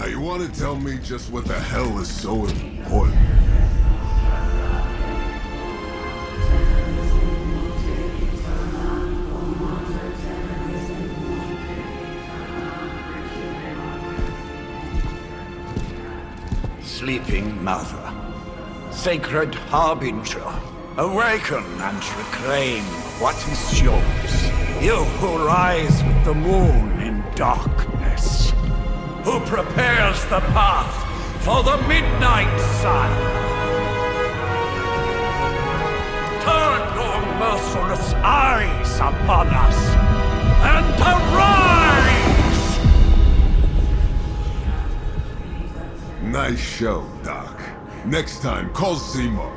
Now you want to tell me just what the hell is so important? Sleeping Mother, sacred harbinger, awaken and reclaim what is yours. You who rise with the moon in darkness, who prepares the path for the midnight sun. Turn your merciless eyes upon us, and arise! Nice show, Doc. Next time, call Zemo.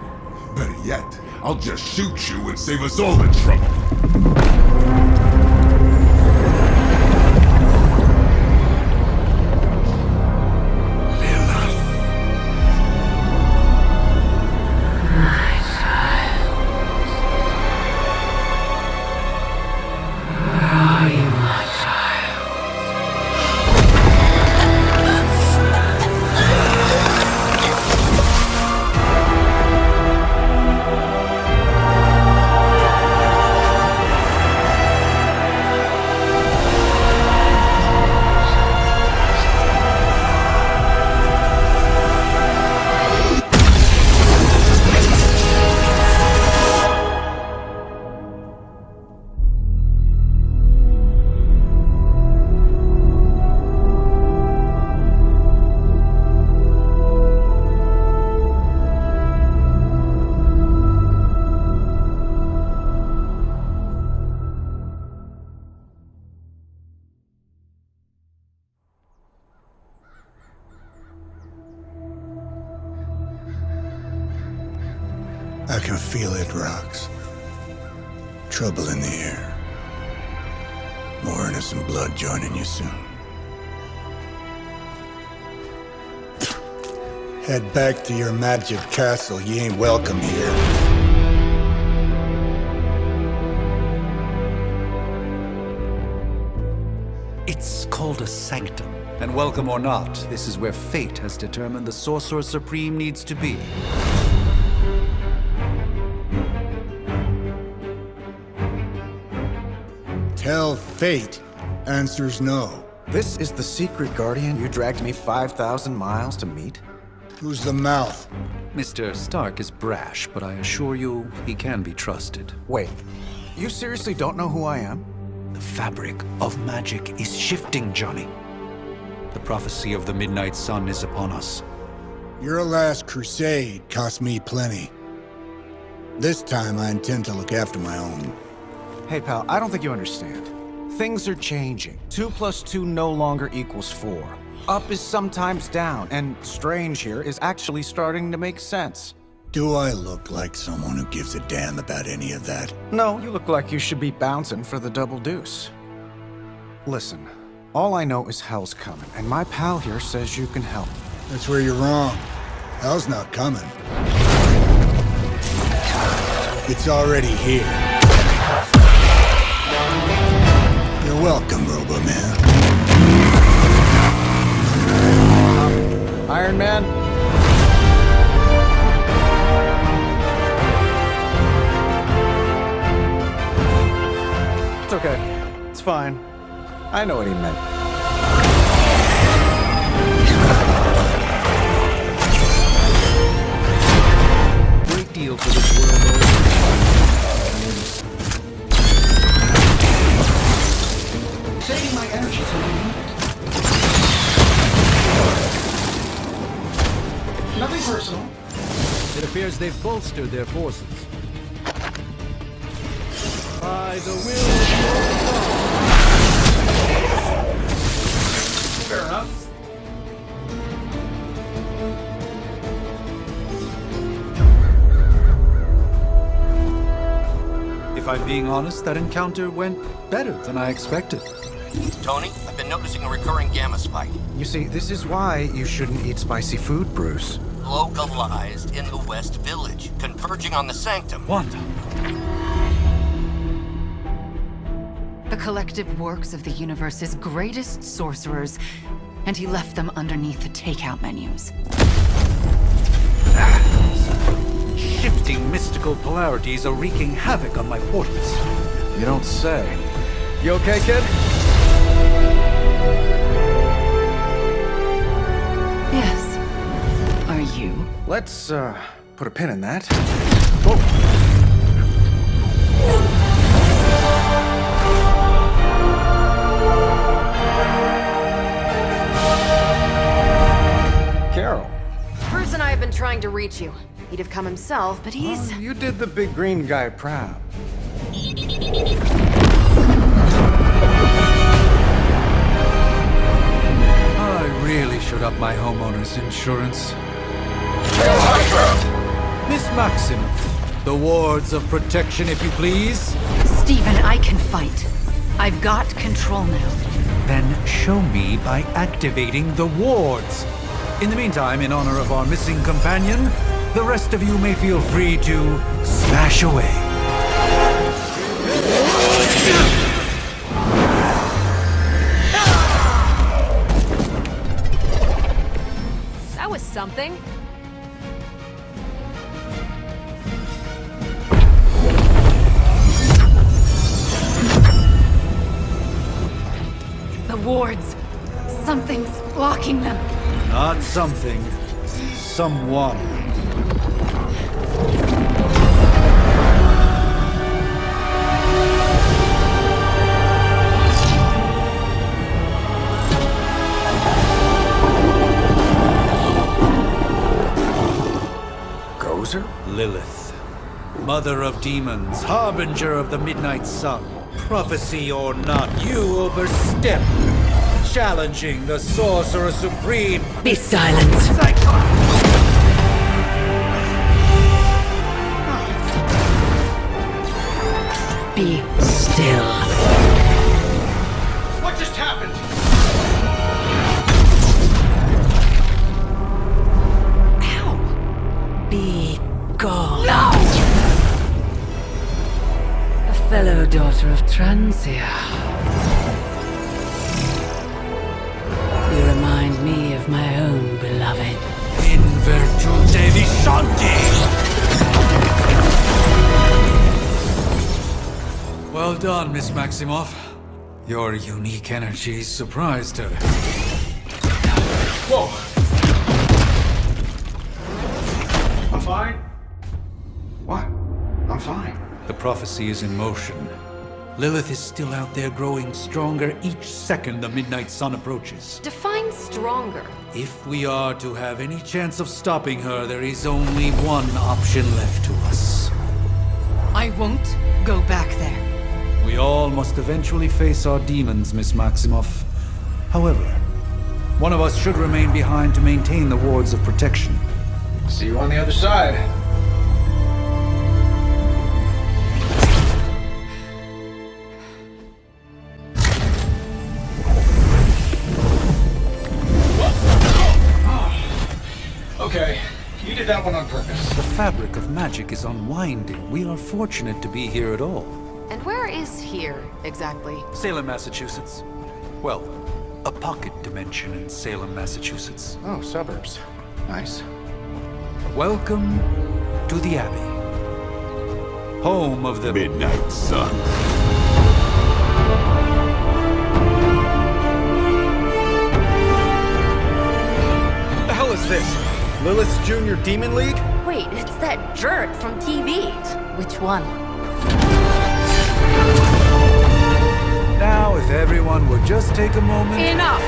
Better yet, I'll just shoot you and save us all the trouble. I can feel it, Rox. Trouble in the air. More innocent blood joining you soon. Head back to your magic castle. You ain't welcome here. It's called a sanctum. And welcome or not, this is where fate has determined the Sorcerer Supreme needs to be. Tell fate. Answers no. This is the secret guardian you dragged me 5,000 miles to meet? Who's the mouth? Mr. Stark is brash, but I assure you, he can be trusted. Wait, you seriously don't know who I am? The fabric of magic is shifting, Johnny. The prophecy of the Midnight Sun is upon us. Your last crusade cost me plenty. This time I intend to look after my own. Hey pal, I don't think you understand. Things are changing. 2 + 2 no longer equals 4. Up is sometimes down, and strange here is actually starting to make sense. Do I look like someone who gives a damn about any of that? No, you look like you should be bouncing for the double deuce. Listen, all I know is hell's coming, and my pal here says you can help. That's where you're wrong. Hell's not coming. It's already here. You're welcome, Robo-Man. Iron Man? It's okay. It's fine. I know what he meant. Great deal for this world, though. Saving my energy till the moment. Nothing personal. It appears they've bolstered their forces. By the will of Fair enough. If I'm being honest, that encounter went better than I expected. Tony, I've been noticing a recurring gamma spike. You see, this is why you shouldn't eat spicy food, Bruce. Localized in the West Village, converging on the Sanctum. Wanda. The collective works of the universe's greatest sorcerers and he left them underneath the takeout menus. Shifting mystical polarities are wreaking havoc on my portals. You don't say. You okay, kid? Yes. Are you? Let's, put a pin in that. Carol. Bruce and I have been trying to reach you. He'd have come himself, but he's... You did the big green guy proud. I really should up my homeowner's insurance. Miss Maximoff, the wards of protection, if you please. Stephen, I can fight. I've got control now. Then show me by activating the wards. In the meantime, in honor of our missing companion, the rest of you may feel free to smash away. That was something. The wards. Something's blocking them. Not something. Someone. Gozer? Lilith. Mother of demons, harbinger of the midnight sun. Prophecy or not, you overstep. Challenging the Sorcerer Supreme. Be silent. Be still. What just happened? Be gone. No! A fellow daughter of Transia. You remind me of my own beloved. In virtute vishanti! Well done, Miss Maximoff. Your unique energies surprised her. Whoa! I'm fine. What? I'm fine. The prophecy is in motion. Lilith is still out there growing stronger each second the midnight sun approaches. Define stronger. If we are to have any chance of stopping her, there is only one option left to us. I won't go back there. We all must eventually face our demons, Miss Maximoff. However, one of us should remain behind to maintain the wards of protection. See you on the other side. Okay, you did that one on purpose. The fabric of magic is unwinding. We are fortunate to be here at all. And where is here, exactly? Salem, Massachusetts. Well, a pocket dimension in Salem, Massachusetts. Oh, suburbs. Nice. Welcome to the Abbey. Home of the Midnight Sun. The hell is this? Lilith's Junior Demon League? Wait, it's that jerk from TV. Which one? Now, if everyone would just take a moment... Enough!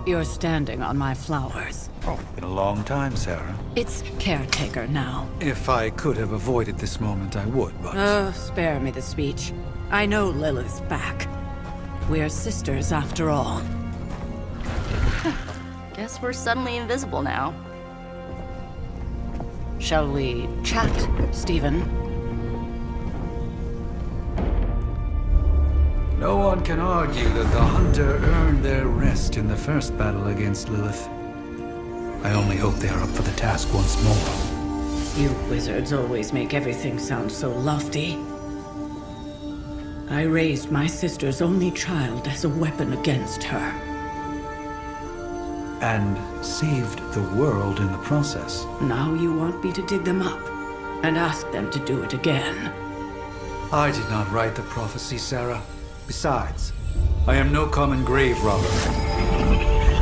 You're standing on my flowers. Oh, been a long time, Sarah. It's caretaker now. If I could have avoided this moment, I would, but... Oh, spare me the speech. I know Lilith's back. We're sisters after all. Guess we're suddenly invisible now. Shall we chat, Stephen? No one can argue that the Hunter earned their rest in the first battle against Lilith. I only hope they are up for the task once more. You wizards always make everything sound so lofty. I raised my sister's only child as a weapon against her. And saved the world in the process. Now you want me to dig them up and ask them to do it again. I did not write the prophecy, Sarah. Besides, I am no common grave robber.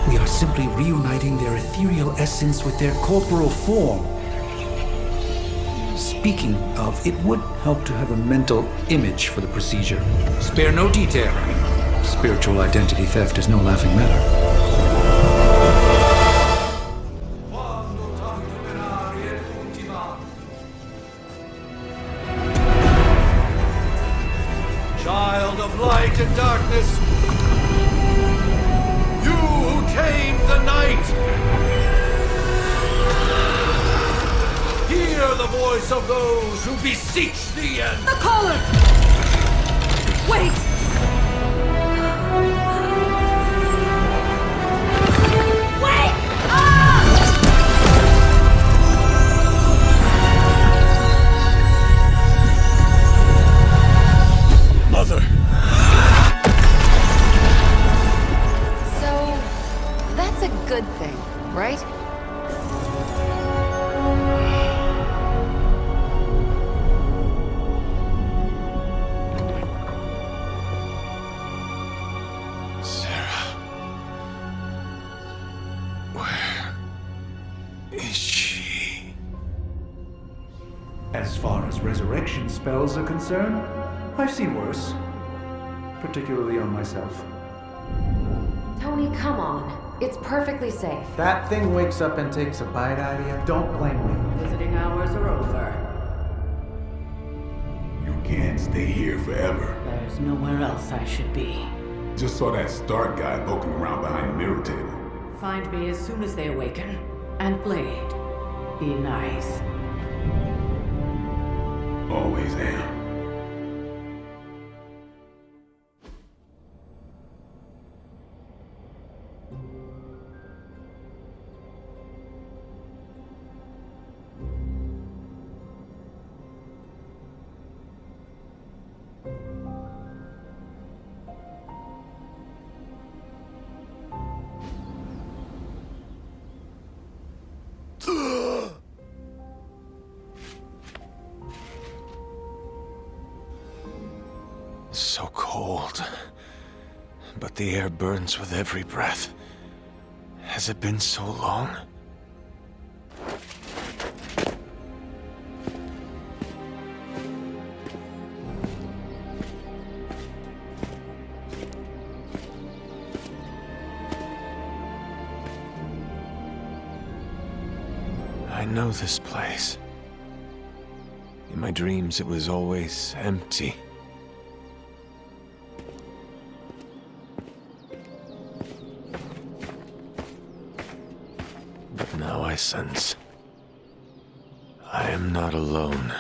We are simply reuniting their ethereal essence with their corporal form. Speaking of, it would help to have a mental image for the procedure. Spare no detail. Spiritual identity theft is no laughing matter. Child of light and darkness, you who tame the night, hear the voice of those who beseech thee and... The collar! Wait! Wait! Ah! Mother! So, that's a good thing, right? Sarah. Where is she? As far as resurrection spells are concerned, I've seen worse. Particularly on myself. Tony, come on. It's perfectly safe. That thing wakes up and takes a bite out of you. Don't blame me. Visiting hours are over. You can't stay here forever. There's nowhere else I should be. Just saw that Stark guy poking around behind the mirror table. Find me as soon as they awaken. And Blade, be nice. Always am. So cold. But the air burns with every breath. Has it been so long? I know this place. In my dreams, it was always empty. But now I sense I am not alone.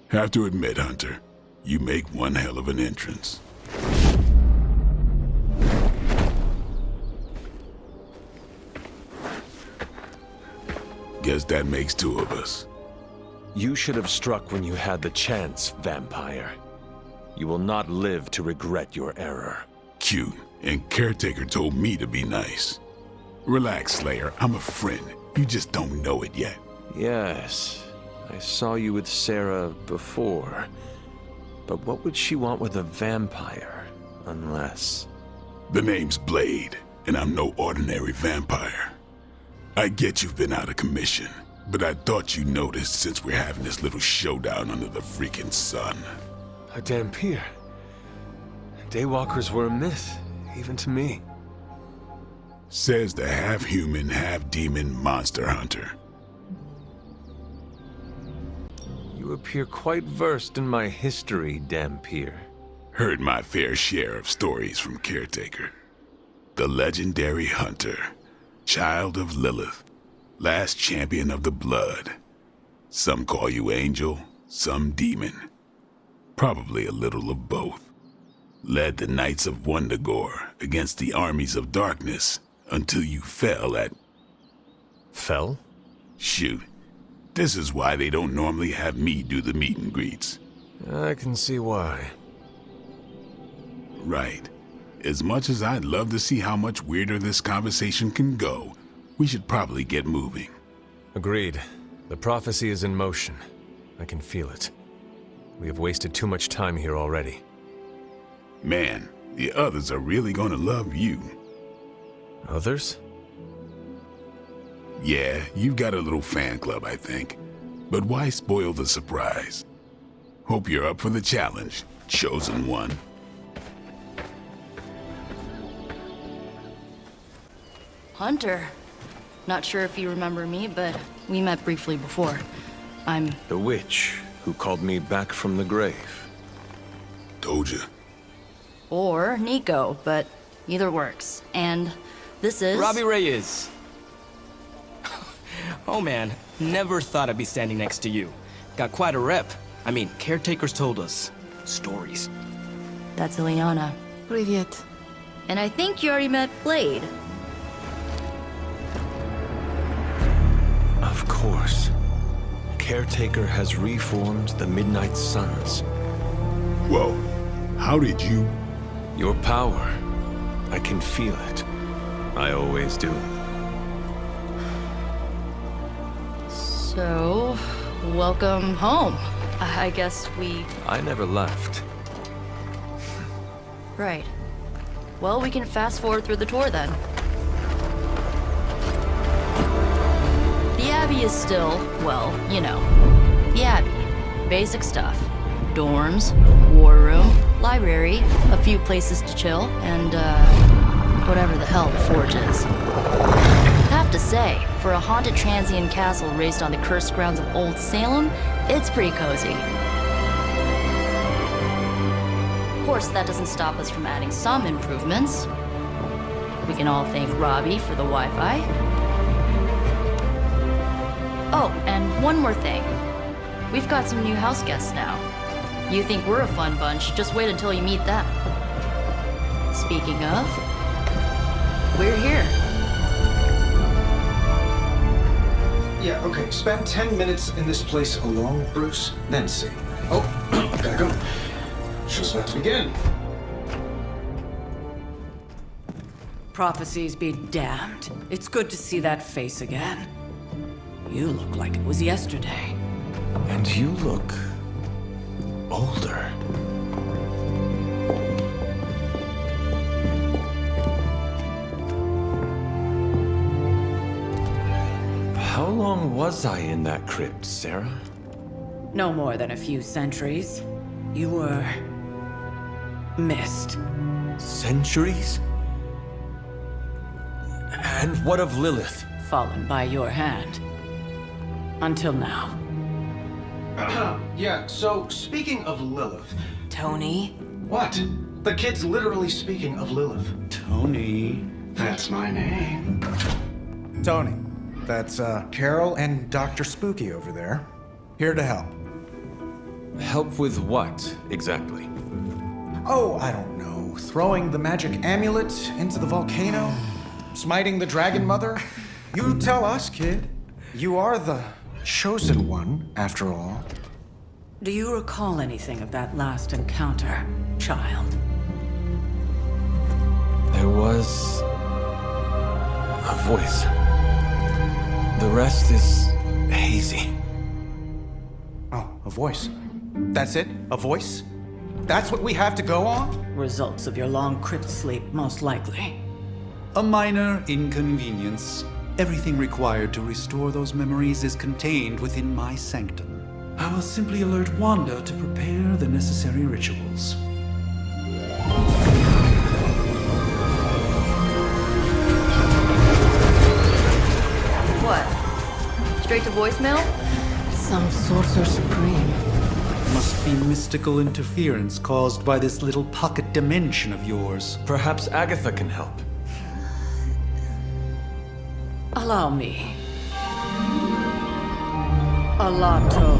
Have to admit, Hunter, you make one hell of an entrance. Guess that makes two of us. You should have struck when you had the chance, vampire. You will not live to regret your error. Cute, and Caretaker told me to be nice. Relax, Slayer, I'm a friend. You just don't know it yet. Yes, I saw you with Sarah before. But what would she want with a vampire, unless... The name's Blade, and I'm no ordinary vampire. I get you've been out of commission, but I thought you noticed since we're having this little showdown under the freaking sun. A Dhampir. Daywalkers were a myth, even to me. Says the half-human, half-demon monster hunter. You appear quite versed in my history, Dhampir. Heard my fair share of stories from Caretaker. The legendary hunter, child of Lilith, last champion of the blood. Some call you angel, some demon. Probably a little of both. Led the Knights of Wundagore against the armies of darkness until you fell at fell? Shoot. This is why they don't normally have me do the meet and greets. I can see why. Right. As much as I'd love to see how much weirder this conversation can go, we should probably get moving. Agreed. The prophecy is in motion. I can feel it. We have wasted too much time here already. Man, the others are really gonna love you. Others? Yeah, you've got a little fan club, I think. But why spoil the surprise? Hope you're up for the challenge, Chosen One. Hunter. Not sure if you remember me, but we met briefly before. I'm... The witch who called me back from the grave. Told you. Or Nico, but either works. And this is... Robbie Reyes. Oh man, never thought I'd be standing next to you. Got quite a rep. I mean, caretakers told us stories. That's Ileana. Привет. And I think you already met Blade. Of course. Caretaker has reformed the Midnight Suns. Whoa, how did you? Your power. I can feel it. I always do. So, welcome home. I guess we... I never left. Right. Well, we can fast forward through the tour then. The Abbey is still, well, you know, the Abbey. Basic stuff. Dorms, war room, library, a few places to chill, and, whatever the hell the Forge is. Have to say, for a haunted transient castle raised on the cursed grounds of Old Salem, it's pretty cozy. Of course, that doesn't stop us from adding some improvements. We can all thank Robbie for the Wi-Fi. Oh, and one more thing. We've got some new house guests now. You think we're a fun bunch, just wait until you meet them. Speaking of, we're here. Yeah, okay. Spend 10 minutes in this place alone, Bruce, then see. Oh, gotta go. Show's about to begin. Prophecies be damned. It's good to see that face again. You look like it was yesterday. And you look... older. How long was I in that crypt, Sarah? No more than a few centuries. You were... missed. Centuries? And what of Lilith? Fallen by your hand. Until now. Yeah, so speaking of Lilith... Tony? What? The kid's literally speaking of Lilith. Tony. That's my name. Tony. That's, Carol and Dr. Spooky over there. Here to help. Help with what, exactly? Oh, I don't know. Throwing the magic amulet into the volcano? Smiting the Dragon Mother? You tell us, kid. You are the chosen one, after all. Do you recall anything of that last encounter, child? There was... a voice. The rest is hazy. Oh, a voice. That's it? A voice? That's what we have to go on? Results of your long crypt sleep, most likely. A minor inconvenience. Everything required to restore those memories is contained within my sanctum. I will simply alert Wanda to prepare the necessary rituals. What? Straight to voicemail? Some sorcerer supreme. Must be mystical interference caused by this little pocket dimension of yours. Perhaps Agatha can help. Allow me. Alato.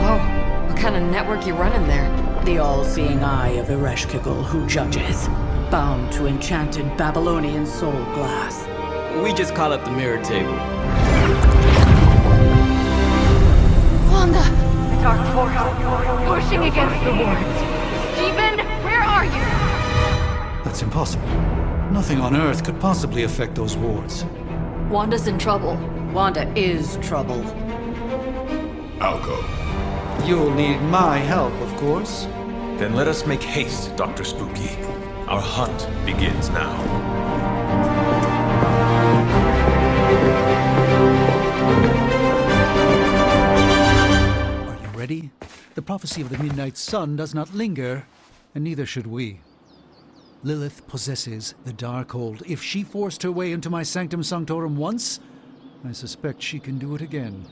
Whoa, what kind of network you running there? The all-seeing eye of Ereshkigal who judges, bound to enchanted Babylonian soul glass. We just call it the mirror table. Wanda! Dark force, pushing against the wards. Stephen, where are you? That's impossible. Nothing on Earth could possibly affect those wards. Wanda's in trouble. Wanda is trouble. I'll go. You'll need my help, of course. Then let us make haste, Dr. Spooky. Our hunt begins now. Are you ready? The prophecy of the Midnight Sun does not linger, and neither should we. Lilith possesses the Darkhold. If she forced her way into my Sanctum Sanctorum once, I suspect she can do it again.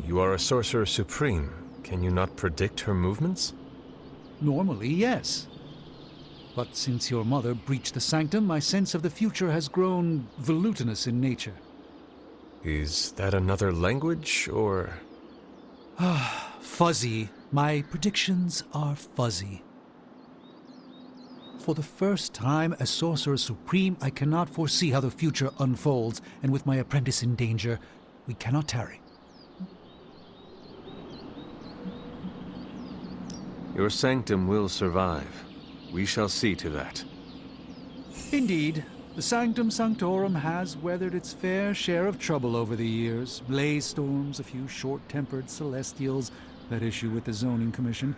You are a Sorcerer Supreme. Can you not predict her movements? Normally, yes. But since your mother breached the Sanctum, my sense of the future has grown volutinous in nature. Is that another language, or...? Fuzzy. My predictions are fuzzy. For the first time as Sorcerer Supreme, I cannot foresee how the future unfolds, and with my apprentice in danger, we cannot tarry. Your sanctum will survive. We shall see to that. Indeed, the Sanctum Sanctorum has weathered its fair share of trouble over the years. Blaze storms, a few short-tempered celestials, that issue with the Zoning Commission.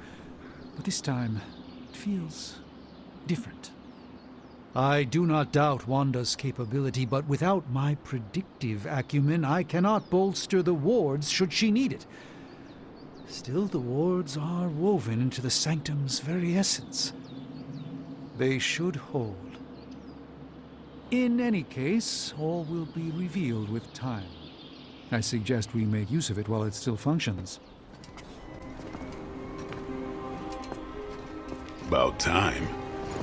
But this time, it feels different. I do not doubt Wanda's capability, but without my predictive acumen, I cannot bolster the wards should she need it. Still, the wards are woven into the Sanctum's very essence. They should hold. In any case, all will be revealed with time. I suggest we make use of it while it still functions. About time.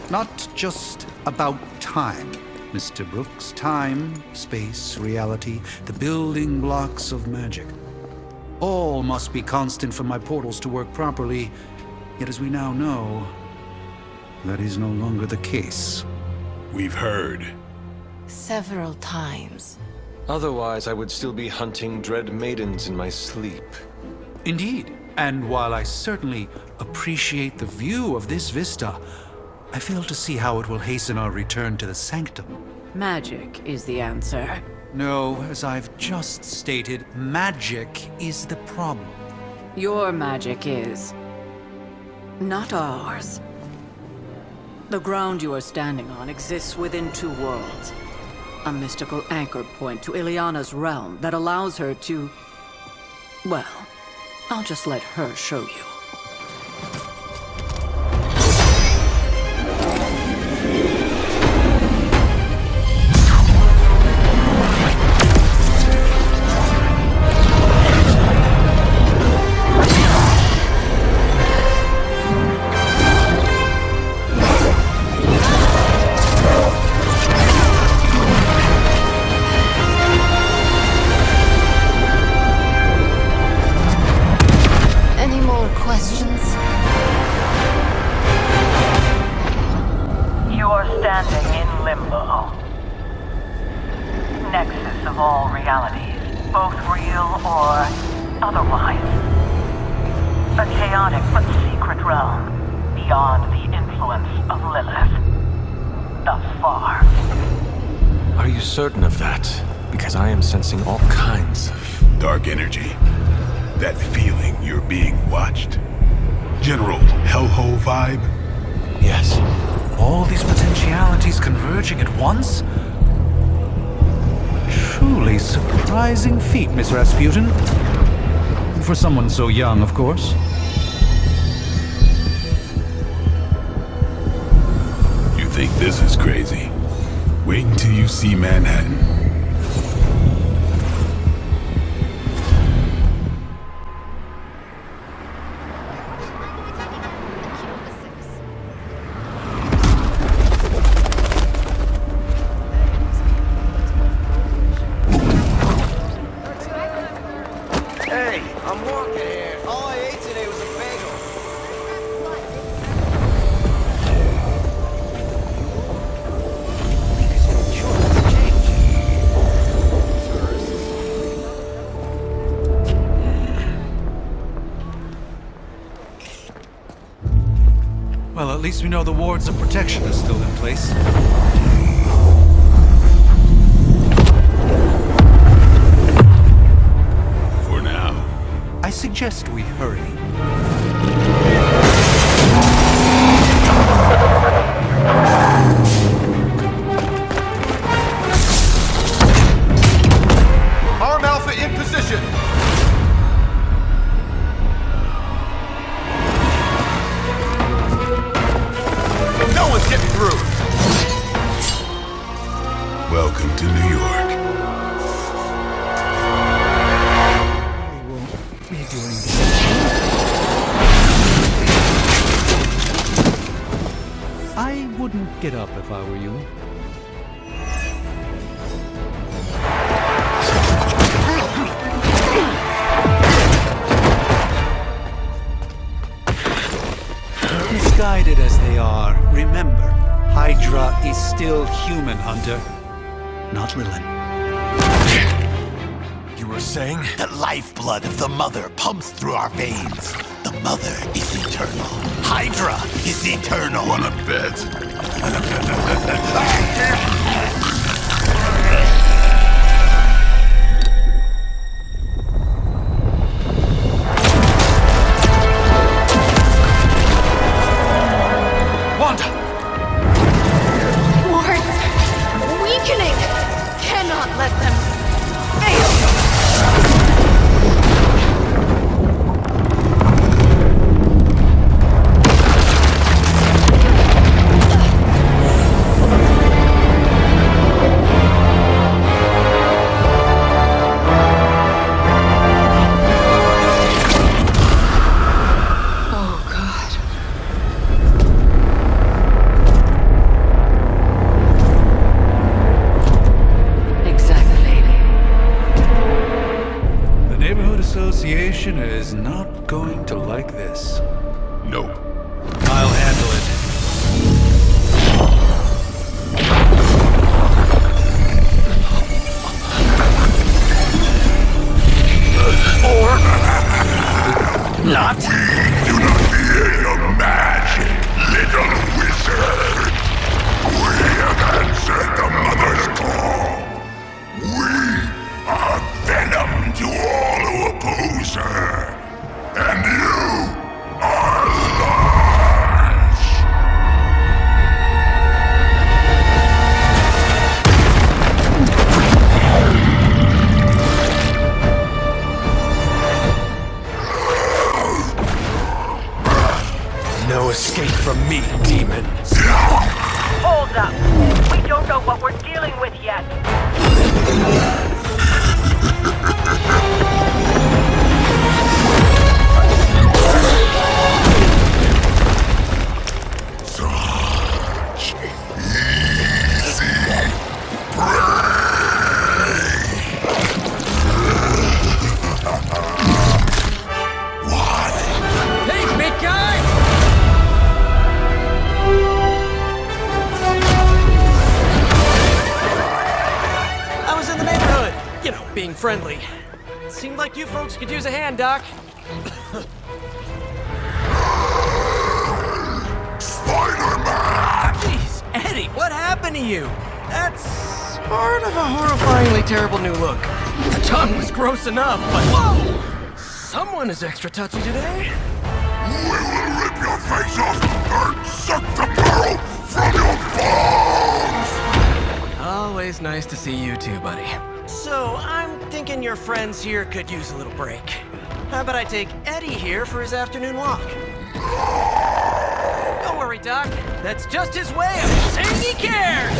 Not just about time, Mr. Brooks. Time, space, reality, the building blocks of magic. All must be constant for my portals to work properly, yet as we now know, that is no longer the case. We've heard. Several times. Otherwise, I would still be hunting dread maidens in my sleep. Indeed, and while I certainly appreciate the view of this vista, I fail to see how it will hasten our return to the Sanctum. Magic is the answer. No, as I've just stated, magic is the problem. Your magic is. Not ours. The ground you are standing on exists within two worlds. A mystical anchor point to Ileana's realm that allows her to... Well, I'll just let her show you. Certain of that, because I am sensing all kinds of... dark energy. That feeling you're being watched. General hellhole vibe? Yes. All these potentialities converging at once? Truly surprising feat, Miss Rasputin. For someone so young, of course. You think this is crazy? Wait until you see Manhattan. Hey, I'm walking here. All I ate today was a bagel. least we know the wards of protection are still in place. For now. I suggest we hurry. Arm Alpha in position! No one's getting through! Welcome to New York. We won't be doing this. I wouldn't get up if I were you. Misguided as they are, remember, Hydra is still human, Hunter. Not Lilith. You were saying? The lifeblood of the Mother pumps through our veins. The Mother is eternal. Hydra is eternal. Wanna bet? Cannot let them fail! Association is not going to like this. Nope. I'll handle it. Or not. We do not fear your magic, little wizard. We have answered the Mother's call. We are venom to all who oppose her. And you are large. No escape from me, demon. Hold up. We don't know what we're dealing with yet. Such easy prey. What? Hey, big guy! I was in the neighborhood. You know, being friendly. Seemed like you folks could use a hand, Doc. Spider-Man! Jeez, Eddie, what happened to you? That's sort of a horrifyingly terrible new look. The tongue was gross enough, but whoa! Someone is extra touchy today. We will rip your face off and suck the marrow from your bones! Always nice to see you too, buddy. So, I'm thinking your friends here could use a little break. How about I take Eddie here for his afternoon walk? Don't worry, Doc. That's just his way of saying he cares!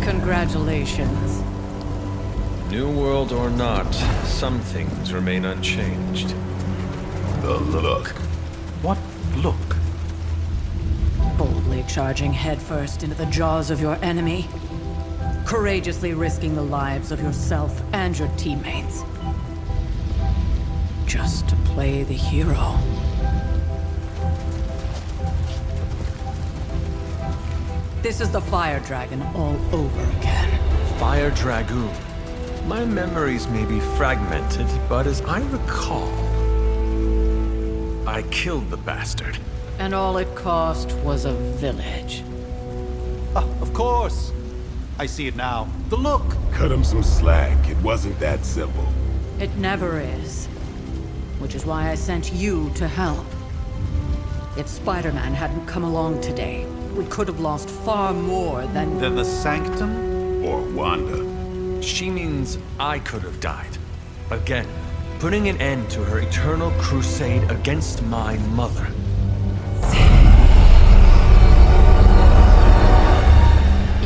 Congratulations. New world or not, some things remain unchanged. The look. What look? Boldly charging headfirst into the jaws of your enemy. Courageously risking the lives of yourself and your teammates. Just to play the hero. This is the Fire Dragon all over again. Fire Dragoon. My memories may be fragmented, but as I recall, I killed the bastard. And all it cost was a village. Of course. I see it now. The look. Cut him some slack. It wasn't that simple. It never is. Which is why I sent you to help. If Spider-Man hadn't come along today, we could have lost far more than... The Sanctum? Or Wanda. She means I could have died. Again, putting an end to her eternal crusade against my mother.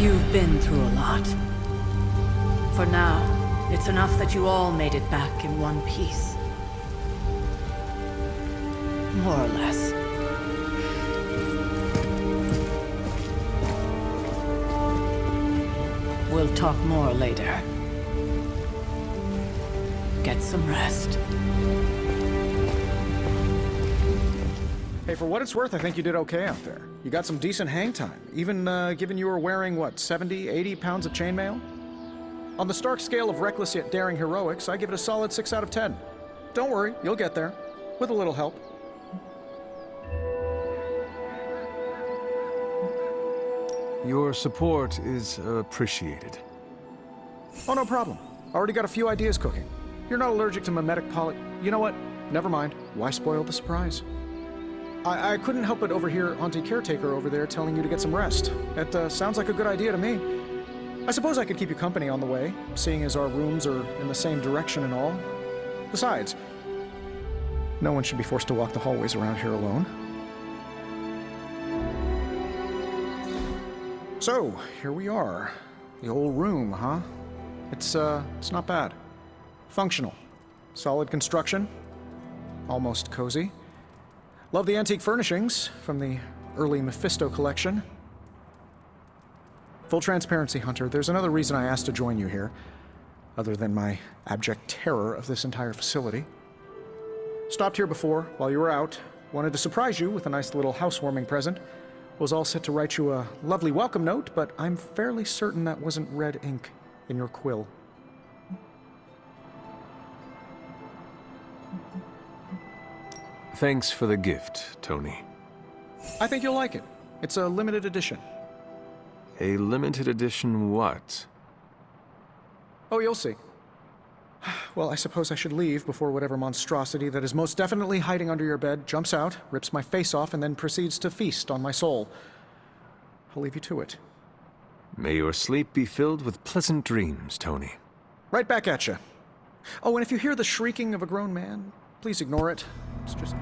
You've been through a lot. For now, it's enough that you all made it back in one piece. More or less. We'll talk more later. Get some rest. Hey, for what it's worth, I think you did okay out there. You got some decent hang time, even given you were wearing, what, 70, 80 pounds of chainmail? On the Stark scale of reckless yet daring heroics, I give it a solid 6 out of 10. Don't worry, you'll get there. With a little help. Your support is appreciated. Oh, no problem. Already got a few ideas cooking. You're not allergic to mimetic poly... You know what? Never mind. Why spoil the surprise? I couldn't help but overhear Auntie Caretaker over there telling you to get some rest. That sounds like a good idea to me. I suppose I could keep you company on the way, seeing as our rooms are in the same direction and all. Besides, no one should be forced to walk the hallways around here alone. So, here we are. The old room, huh? It's not bad. Functional. Solid construction. Almost cozy. Love the antique furnishings from the early Mephisto collection. Full transparency, Hunter, there's another reason I asked to join you here, other than my abject terror of this entire facility. Stopped here before, while you were out. Wanted to surprise you with a nice little housewarming present. Was all set to write you a lovely welcome note, but I'm fairly certain that wasn't red ink in your quill. Thanks for the gift, Tony. I think you'll like it. It's a limited edition. A limited edition what? Oh, you'll see. Well, I suppose I should leave before whatever monstrosity that is most definitely hiding under your bed jumps out, rips my face off, and then proceeds to feast on my soul. I'll leave you to it. May your sleep be filled with pleasant dreams, Tony. Right back at you. Oh, and if you hear the shrieking of a grown man, please ignore it. It's just...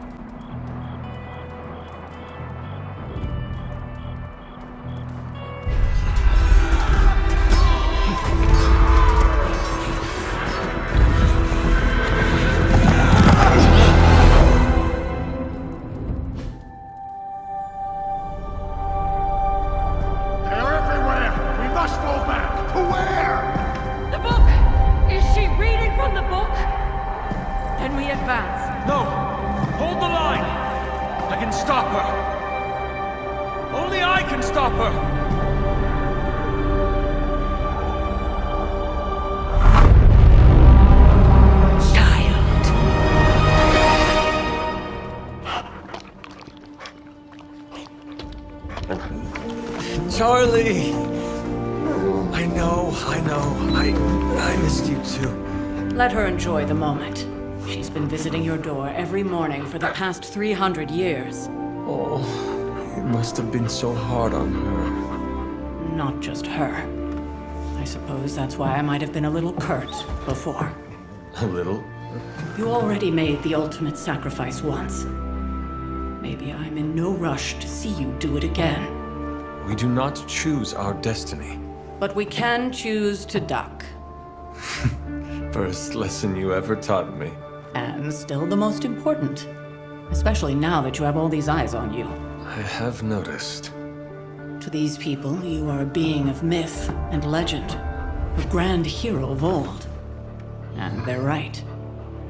Charlie! I know. I missed you too. Let her enjoy the moment. She's been visiting your door every morning for the past 300 years. Oh, it must have been so hard on her. Not just her. I suppose that's why I might have been a little curt before. A little? You already made the ultimate sacrifice once. Maybe I'm in no rush to see you do it again. We do not choose our destiny. But we can choose to duck. First lesson you ever taught me. And still the most important. Especially now that you have all these eyes on you. I have noticed. To these people, you are a being of myth and legend. A grand hero of old. And they're right.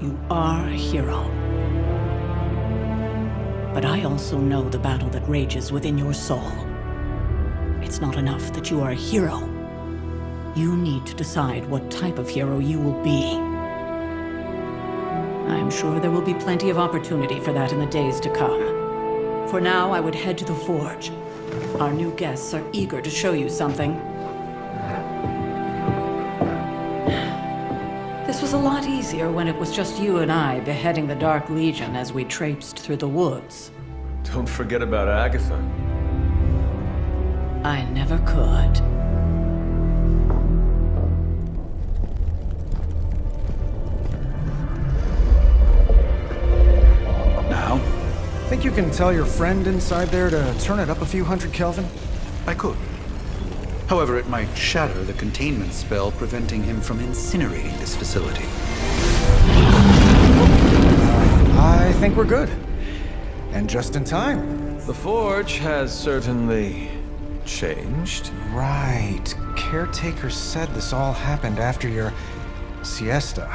You are a hero. But I also know the battle that rages within your soul. It's not enough that you are a hero. You need to decide what type of hero you will be. I am sure there will be plenty of opportunity for that in the days to come. For now, I would head to the Forge. Our new guests are eager to show you something. This was a lot easier when it was just you and I beheading the Dark Legion as we traipsed through the woods. Don't forget about Agatha. I never could. Now? Think you can tell your friend inside there to turn it up a few hundred Kelvin? I could. However, it might shatter the containment spell preventing him from incinerating this facility. I think we're good. And just in time. The Forge has certainly changed. Right. Caretaker said this all happened after your siesta.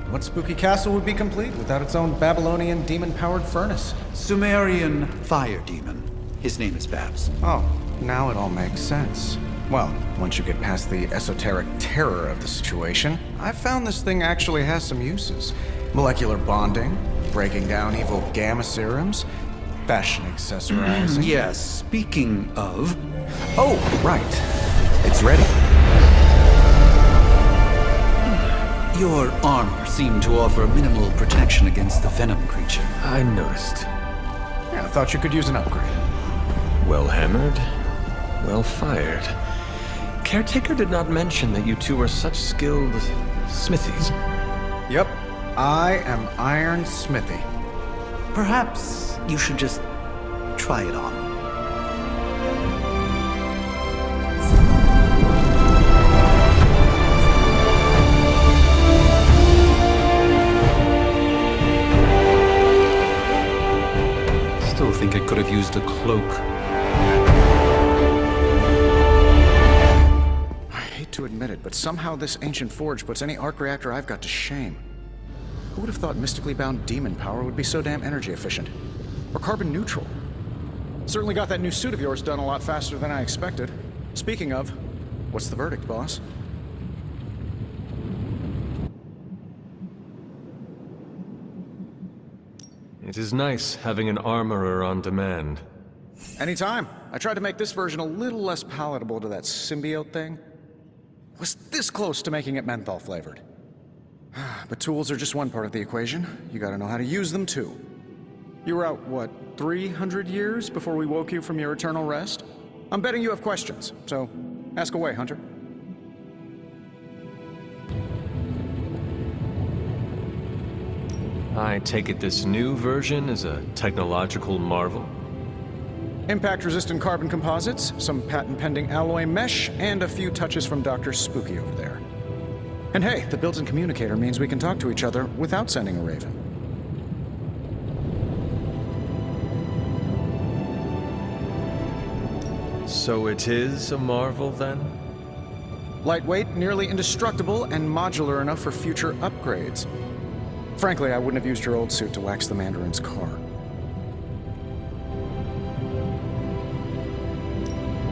What spooky castle would be complete without its own Babylonian demon-powered furnace? Sumerian fire demon. His name is Babs. Oh, now it all makes sense. Well, once you get past the esoteric terror of the situation, I've found this thing actually has some uses. Molecular bonding, breaking down evil gamma serums, fashion accessorizing. Yes, speaking of... Oh, right. It's ready. Your armor seemed to offer minimal protection against the venom creature. I noticed. Yeah, I thought you could use an upgrade. Well hammered, well fired. Caretaker did not mention that you two are such skilled smithies. Yep, I am Iron Smithy. Perhaps you should just try it on. Still think it could have used a cloak. To admit it, but somehow this ancient forge puts any arc reactor I've got to shame. Who would have thought mystically bound demon power would be so damn energy efficient? Or carbon neutral? Certainly got that new suit of yours done a lot faster than I expected. Speaking of, what's the verdict, boss? It is nice having an armorer on demand. Anytime. I tried to make this version a little less palatable to that symbiote thing. Was this close to making it menthol flavored. But tools are just one part of the equation. You gotta know how to use them too. You were out, what, 300 years before we woke you from your eternal rest? I'm betting you have questions, so ask away, Hunter. I take it this new version is a technological marvel? Impact-resistant carbon composites, some patent-pending alloy mesh, and a few touches from Dr. Spooky over there. And hey, the built-in communicator means we can talk to each other without sending a raven. So it is a marvel, then? Lightweight, nearly indestructible, and modular enough for future upgrades. Frankly, I wouldn't have used your old suit to wax the Mandarin's car.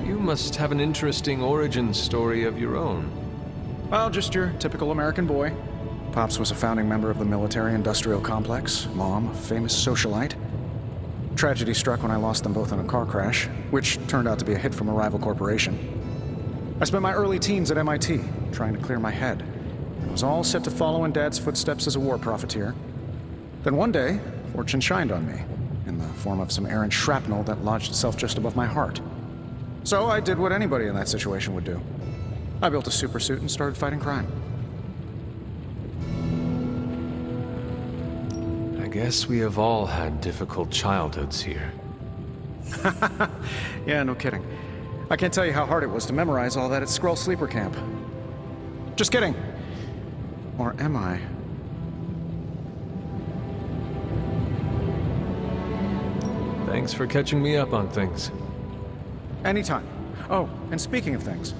You must have an interesting origin story of your own. Well, just your typical American boy. Pops was a founding member of the military-industrial complex. Mom, a famous socialite. Tragedy struck when I lost them both in a car crash, which turned out to be a hit from a rival corporation. I spent my early teens at MIT, trying to clear my head. I was all set to follow in Dad's footsteps as a war profiteer. Then one day, fortune shined on me, in the form of some errant shrapnel that lodged itself just above my heart. So I did what anybody in that situation would do. I built a supersuit and started fighting crime. I guess we have all had difficult childhoods here. Yeah, no kidding. I can't tell you how hard it was to memorize all that at Skrull Sleeper Camp. Just kidding. Or am I? Thanks for catching me up on things. Anytime. Oh, and speaking of things,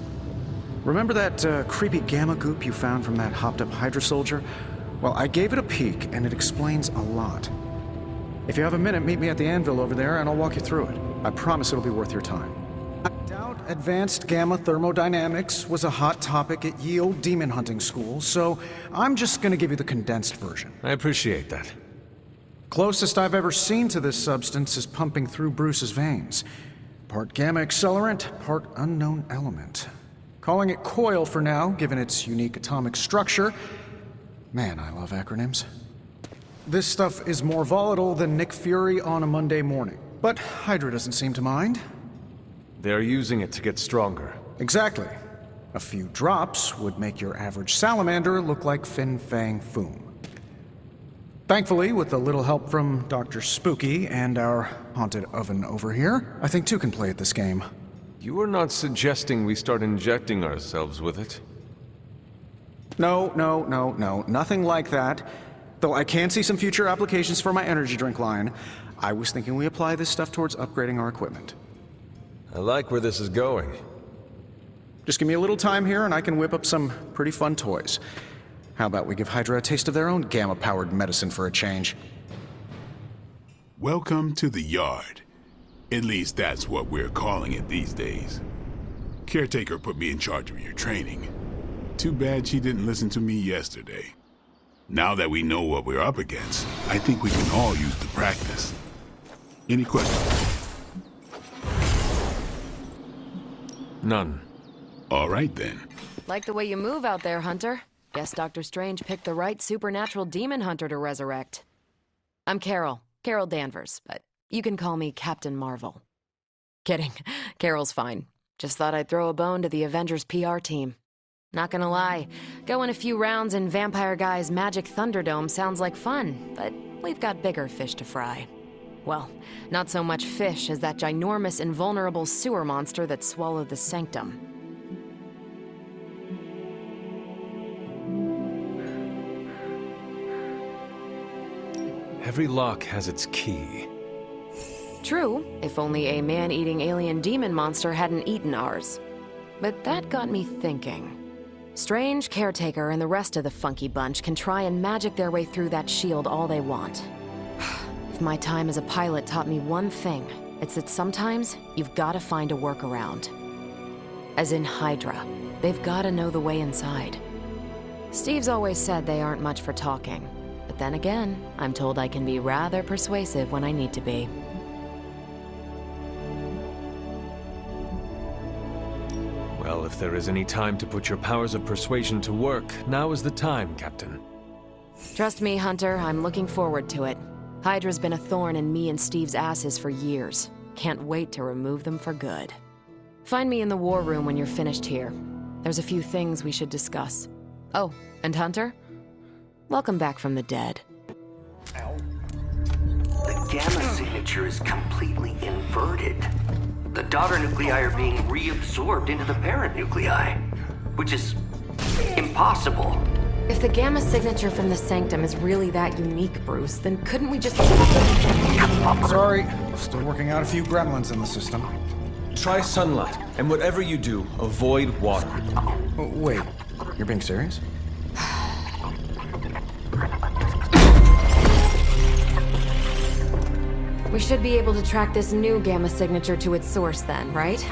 remember that creepy gamma goop you found from that hopped-up Hydra soldier? Well, I gave it a peek, and it explains a lot. If you have a minute, meet me at the anvil over there, and I'll walk you through it. I promise it'll be worth your time. I doubt advanced gamma thermodynamics was a hot topic at Yield Demon Hunting School, so I'm just gonna give you the condensed version. I appreciate that. Closest I've ever seen to this substance is pumping through Bruce's veins. Part gamma accelerant, part unknown element. Calling it Coil for now, given its unique atomic structure. Man, I love acronyms. This stuff is more volatile than Nick Fury on a Monday morning. But Hydra doesn't seem to mind. They're using it to get stronger. Exactly. A few drops would make your average salamander look like Fin Fang Foom. Thankfully, with a little help from Dr. Spooky and our haunted oven over here, I think two can play at this game. You are not suggesting we start injecting ourselves with it? No, nothing like that. Though I can see some future applications for my energy drink line. I was thinking we apply this stuff towards upgrading our equipment. I like where this is going. Just give me a little time here and I can whip up some pretty fun toys. How about we give Hydra a taste of their own gamma-powered medicine for a change? Welcome to the Yard. At least that's what we're calling it these days. Caretaker put me in charge of your training. Too bad she didn't listen to me yesterday. Now that we know what we're up against, I think we can all use the practice. Any questions? None. All right then. Like the way you move out there, Hunter. Guess Dr. Strange picked the right supernatural demon hunter to resurrect. I'm Carol Danvers, but you can call me Captain Marvel. Kidding, Carol's fine. Just thought I'd throw a bone to the Avengers PR team. Not gonna lie, going a few rounds in Vampire Guy's Magic Thunderdome sounds like fun, but we've got bigger fish to fry. Well, not so much fish as that ginormous invulnerable sewer monster that swallowed the Sanctum. Every lock has its key. True, if only a man-eating alien demon monster hadn't eaten ours. But that got me thinking. Strange, Caretaker, and the rest of the funky bunch can try and magic their way through that shield all they want. If my time as a pilot taught me one thing, it's that sometimes you've got to find a workaround. As in Hydra, they've got to know the way inside. Steve's always said they aren't much for talking. But then again, I'm told I can be rather persuasive when I need to be. Well, if there is any time to put your powers of persuasion to work, now is the time, Captain. Trust me, Hunter, I'm looking forward to it. Hydra's been a thorn in me and Steve's asses for years. Can't wait to remove them for good. Find me in the war room when you're finished here. There's a few things we should discuss. Oh, and Hunter? Welcome back from the dead. The gamma signature is completely inverted. The daughter nuclei are being reabsorbed into the parent nuclei, which is impossible. If the gamma signature from the Sanctum is really that unique, Bruce, then couldn't we just... Sorry, still working out a few gremlins in the system. Try sunlight, and whatever you do, avoid water. Oh, wait, you're being serious? We should be able to track this new gamma signature to its source then, right?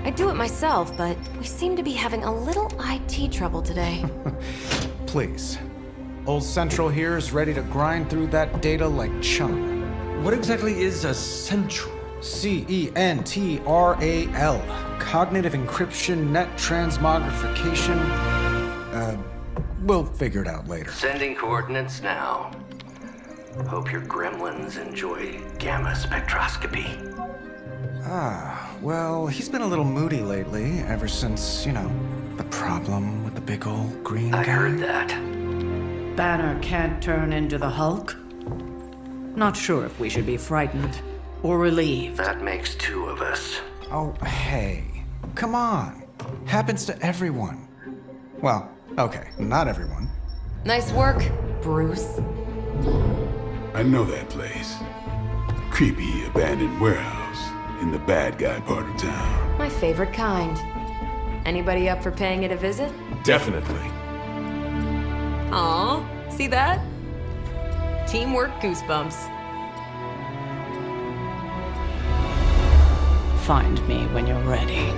I'd do it myself, but we seem to be having a little IT trouble today. Please. Old Central here is ready to grind through that data like chum. What exactly is a Central? C-E-N-T-R-A-L. Cognitive Encryption Net Transmogrification. We'll figure it out later. Sending coordinates now. Hope your gremlins enjoy gamma spectroscopy. Well, he's been a little moody lately, ever since, the problem with the big old green guy. I heard that. Banner can't turn into the Hulk? Not sure if we should be frightened or relieved. That makes two of us. Oh, hey. Come on. Happens to everyone. Well, okay, not everyone. Nice work, Bruce. I know that place. Creepy abandoned warehouse in the bad guy part of town. My favorite kind. Anybody up for paying it a visit? Definitely. Aw, see that? Teamwork goosebumps. Find me when you're ready.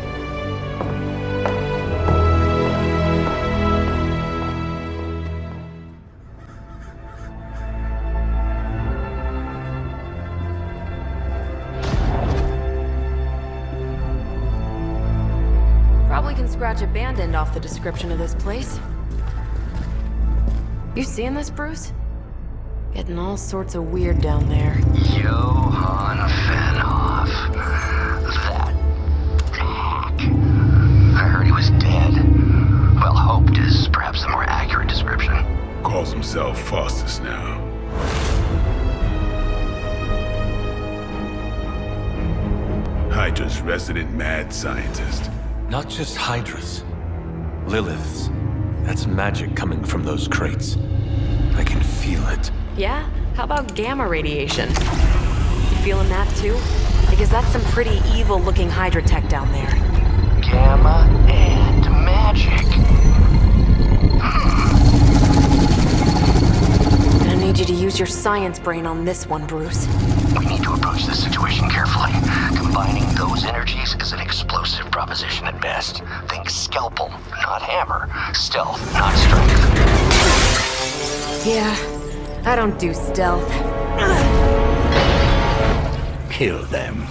Probably can scratch a band end off the description of this place. You seeing this, Bruce? Getting all sorts of weird down there. Johann Fenhoff. That hack. I heard he was dead. Well, hoped is perhaps the more accurate description. Calls himself Faustus now. Hydra's resident mad scientist. Not just Hydra's. Lilith's. That's magic coming from those crates. I can feel it. Yeah? How about gamma radiation? You feeling that too? Because that's some pretty evil-looking Hydra tech down there. Gamma and magic. Gonna need you to use your science brain on this one, Bruce. We need to approach this situation carefully. Combining those energies is an explosive proposition at best. Think scalpel, not hammer. Stealth, not strength. Yeah, I don't do stealth. Kill them.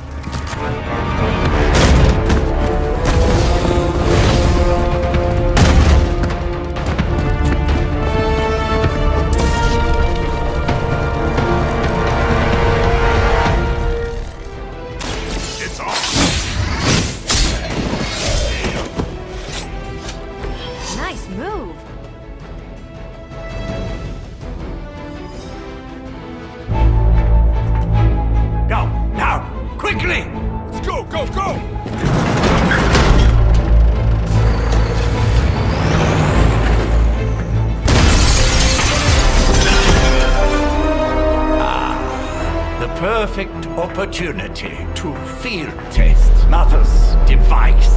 It's on. Nice move. Go, now, quickly! Let's go, go, go! The perfect opportunity to field test Mother's device.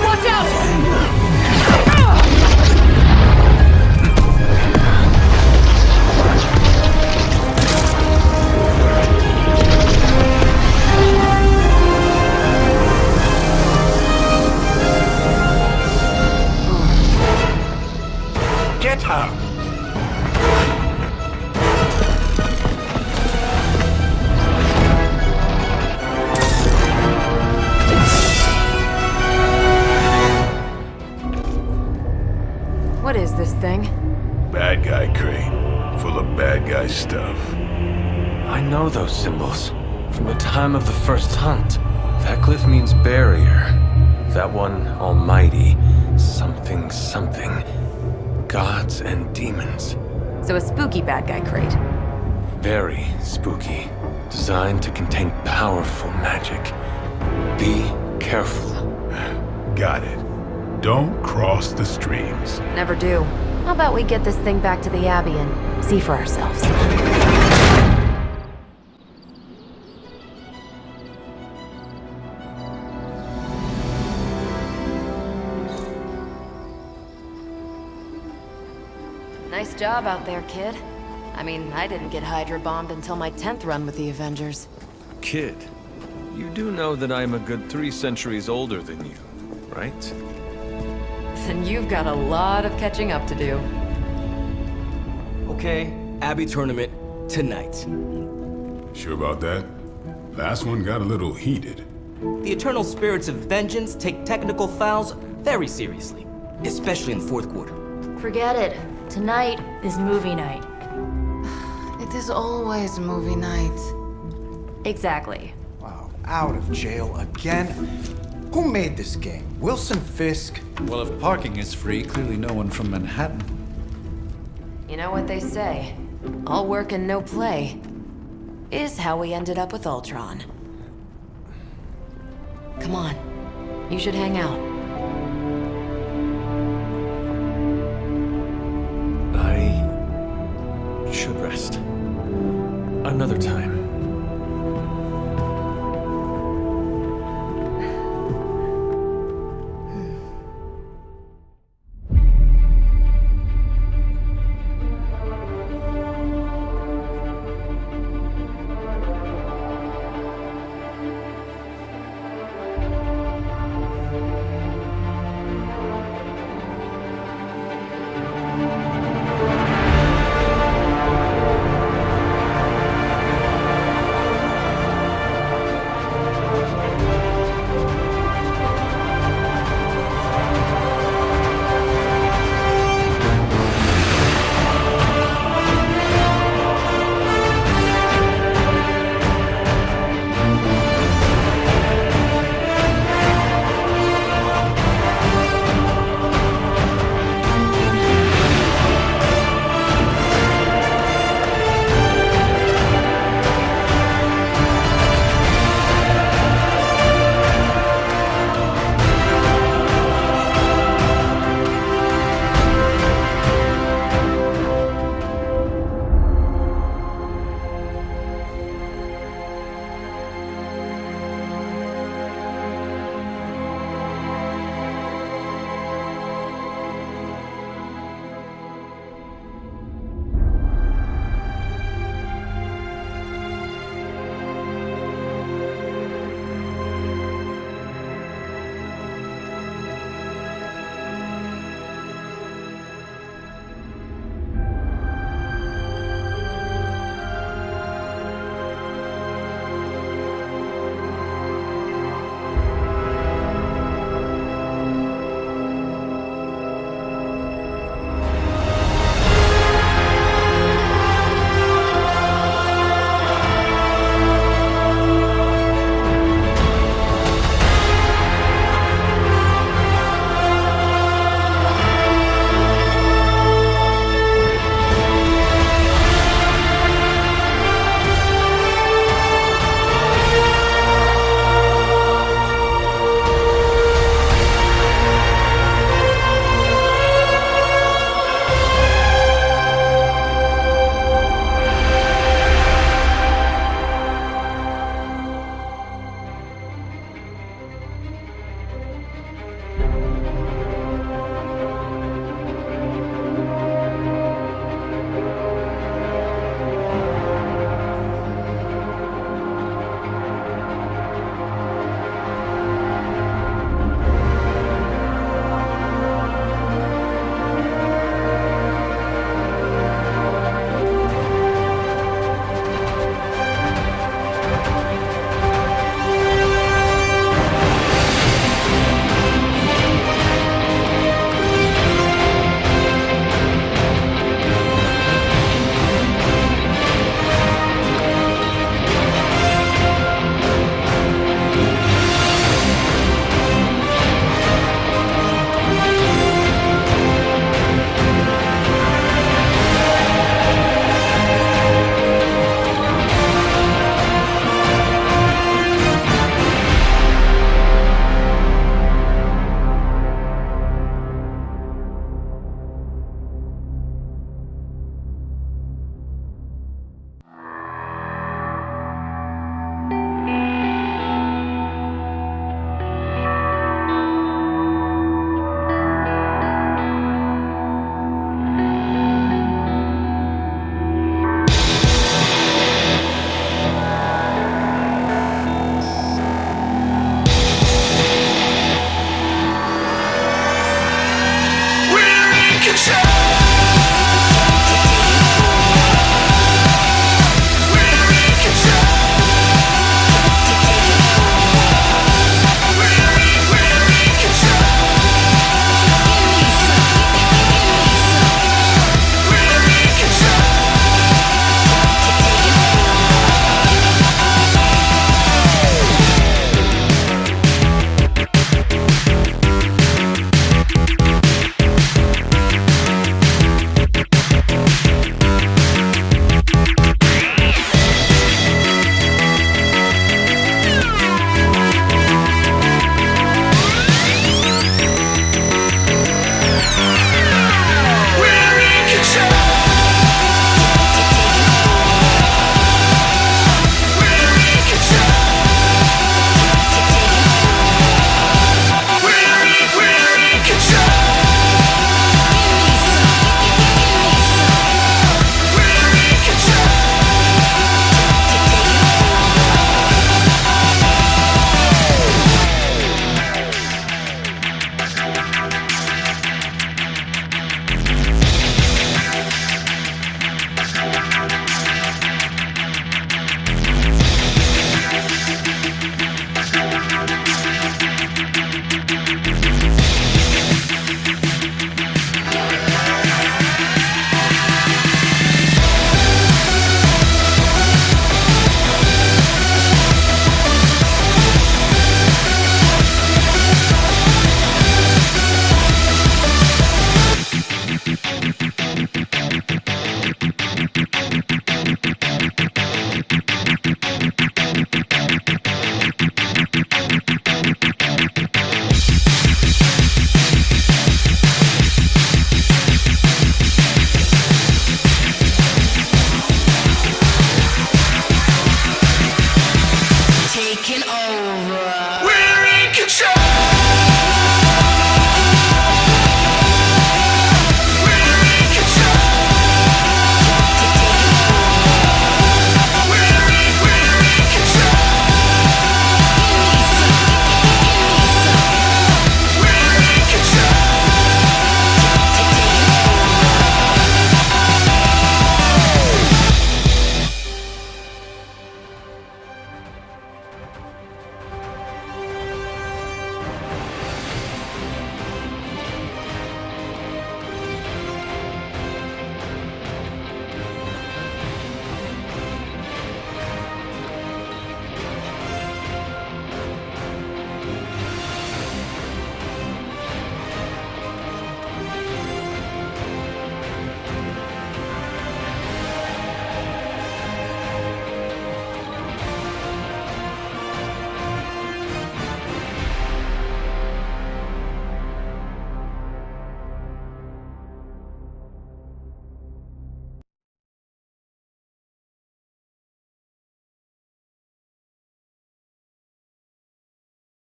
Watch out! Get her! What is this thing? Bad guy crate. Full of bad guy stuff. I know those symbols. From the time of the first hunt. That glyph means barrier. That one, almighty. Something, something. Gods and demons. So a spooky bad guy crate. Very spooky. Designed to contain powerful magic. Be careful. Got it. Don't cross the streams. Never do. How about we get this thing back to the Abbey and see for ourselves? Nice job out there, kid. I mean, I didn't get Hydra bombed until my 10th run with the Avengers. Kid, you do know that I'm a good 3 centuries older than you, right? Then you've got a lot of catching up to do. Okay, Abbey tournament tonight. Sure about that? Last one got a little heated. The Eternal Spirits of Vengeance take technical fouls very seriously, especially in the fourth quarter. Forget it. Tonight is movie night. It is always movie night. Exactly. Wow, out of jail again? Who made this game? Wilson Fisk? Well, if parking is free, clearly no one from Manhattan. You know what they say? All work and no play is how we ended up with Ultron. Come on. You should hang out. I should rest. Another time.